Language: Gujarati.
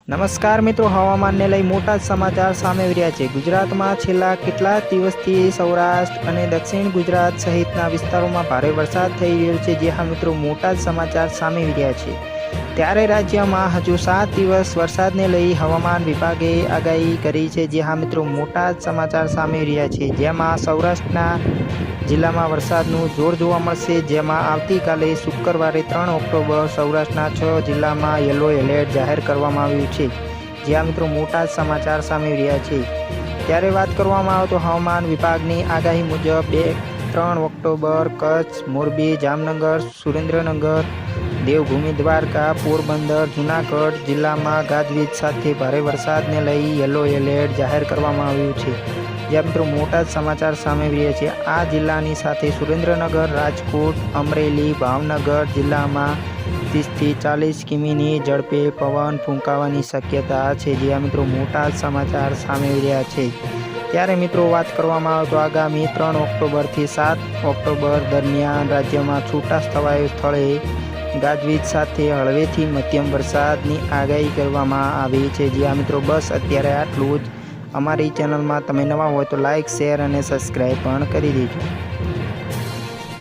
નમસ્કાર મિત્રો, હવામાનને લઈ મોટા સમાચાર સામે આવી રહ્યા છે। ગુજરાતમાં છેલ્લા કેટલાક દિવસથી સૌરાષ્ટ્ર અને દક્ષિણ ગુજરાત સહિતના વિસ્તારોમાં ભારે વરસાદ થઈ રહ્યો છે। જે હા મિત્રો, મોટા સમાચાર સામે આવી રહ્યા છે। ત્યારે રાજ્યમાં હજુ 7 દિવસ વરસાદને લઈ હવામાન વિભાગે આગાહી કરી છે। જે હા મિત્રો, મોટા સમાચાર સામે આવી રહ્યા છે। જેમાં સૌરાષ્ટ્રના જિલ્લામાં વરસાદનું જોર જોવા મળશે। જેમાં આવતીકાલે શુક્રવારે 3 ઓક્ટોબર સૌરાષ્ટ્રના 6 જિલ્લામાં યલો એલર્ટ જાહેર કરવામાં આવ્યું છે। જ્યાં મિત્રો મોટા સમાચાર સામે રહ્યા છે। ત્યારે વાત કરવામાં આવે તો હવામાન વિભાગની આગાહી મુજબ 3 ઓક્ટોબર કચ્છ, મોરબી, જામનગર, સુરેન્દ્રનગર, દેવભૂમિ દ્વારકા, પોરબંદર, જૂનાગઢ જિલ્લામાં ગાજવીજ સાથે ભારે વરસાદને લઈ યલો એલર્ટ જાહેર કરવામાં આવ્યું છે। જ્યાં મિત્રો મોટા સમાચાર સામે રહ્યા છે। આ જિલ્લાની સાથે સુરેન્દ્રનગર, રાજકોટ, અમરેલી, ભાવનગર જિલ્લામાં 30થી 40 કિમીની ઝડપે પવન ફૂંકાવાની શક્યતા છે। જ્યાં મિત્રો મોટા સમાચાર સામે રહ્યા છે। ત્યારે મિત્રો વાત કરવામાં આવે તો આગામી 3 ઓક્ટોબરથી 7 ઓક્ટોબર દરમિયાન રાજ્યમાં છૂટાછવાયા સ્થળે ગાજવીજ સાથે હળવેથી મધ્યમ વરસાદની આગાહી કરવામાં આવી છે। જ્યાં મિત્રો બસ અત્યારે આટલું જ। અમારી ચેનલમાં તમે નવા હોય તો લાઇક, શેર અને સબસ્ક્રાઈબ પણ કરી દેજો।